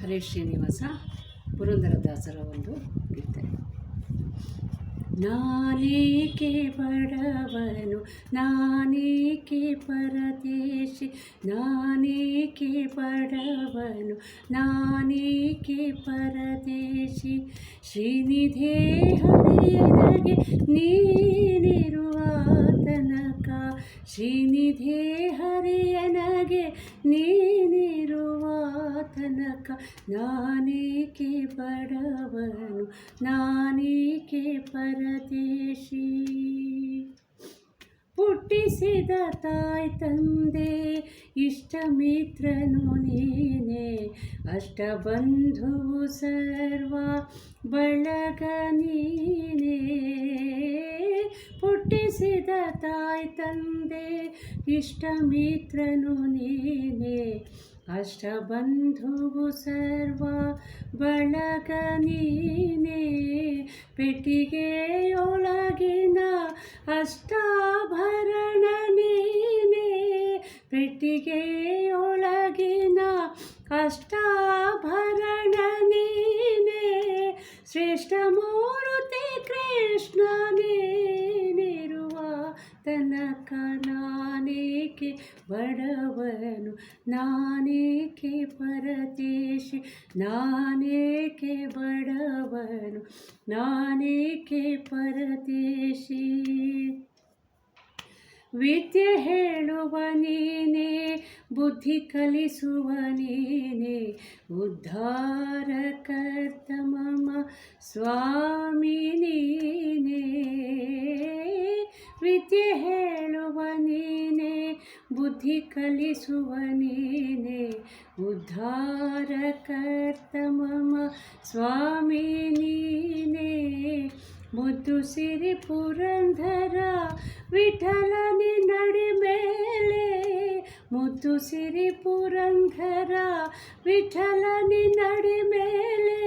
ಹರೇ ಶ್ರೀನಿವಾಸ ಪುರಂದರದಾಸರ ಒಂದು ಗೀತೆ. ನಾನೇಕೆ ಬಡವನು, ನಾನೇಕೆ ಪರದೇಶಿ, ನಾನೇಕೆ ಬಡವನು, ನಾನೇಕೆ ಪರದೇಶಿ. ಶ್ರೀನಿಧೇ ಹರಿಯನಗೆ ನೀನಿರುವ ತನಕ, ಶ್ರೀನಿಧೇ ಹರಿಯನಗೆ ನೀನಿರುವ ತನಕ, ನಾನೇಕೆ ಬಡವನು, ನಾನೇಕೆ ಪರದೇಶಿ. ಹುಟ್ಟಿಸಿದ ತಾಯಿ ತಂದೆ ಇಷ್ಟ ಮಿತ್ರನು ನೀನೆ, ಅಷ್ಟ ಬಂಧುವು ಸರ್ವ ಬಳಗ ನೀನೆ. ಹುಟ್ಟಿಸಿದ ತಾಯಿ ತಂದೆ ಇಷ್ಟ ಮಿತ್ರನು ನೀನೆ, ಅಷ್ಟ ಬಂಧುವು ಸರ್ವ ಬಳಗ ನೀನೆ. ಪೆಟ್ಟಿಗೆಯೊಳಗಿನ ಅಷ್ಟಾಭರಣ ನೀನೆ, ಪೆಟ್ಟಿಗೆಯೊಳಗಿನ ಅಷ್ಟಾಭರಣ ನೀನೆ. ಶ್ರೇಷ್ಠ ಮೂರ್ತಿ ಕೃಷ್ಣ ನೀನಿರುವ ತನಕ, ನಾನೇಕೆ ಬಡವನು, ನಾನೇಕೆ ಪರದೇಶಿ, ನಾನೇಕೆ ಬಡವನು, ನಾನೇಕೆ ಪರದೇಶಿ. ವಿದ್ಯೆ ಹೇಳುವ ನೀನೆ, ಬುದ್ಧಿ ಕಲಿಸುವ ನೀನೆ, ಉದ್ಧಾರಕರ್ತ ಮಮ ಸ್ವಾಮಿ ನೀನೆ. ವಿದ್ಯೆ ಹೇಳುವ ನೀನೆ, ಬುದ್ಧಿ ಕಲಿಸುವ ನೀನೆ, ಉದ್ಧಾರಕರ್ತ ಮಮ ಸ್ವಾಮಿ ನೀನೆ. ಮುದ್ದು ಸಿರಿ ಪುರಂದರ ವಿಠಲನೆ ನಡಿ ಮೇಲೆ, ಮುದ್ದು ಸಿರಿ ಪುರಂದರ ವಿಠಲನೆ ನಡಿ ಮೇಲೆ,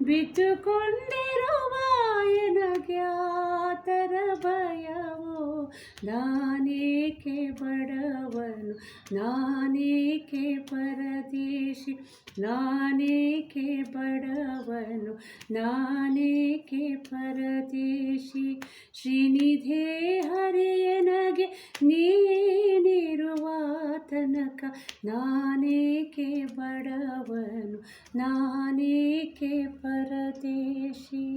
ಬಿದ್ದುಕೊಂಡಿರುವ ಎನಗ್ಯಾತರ ಭಯವೋ. ನಾನೇಕೆ ಬಡವನು, ನಾನೇಕೆ ಪರದೇಶಿ, ನಾನೇಕೆ ಬಡವನು, ನಾನೇಕೆ ಪರದೇಶಿ. ಶ್ರೀನಿಧೇ ಹರಿಯನಗೆ ನೀನಿರುವ ತನಕ, ನಾನೇಕೆ ಬಡವನು, ನಾನೇಕೆ ಪರದೇಶಿ.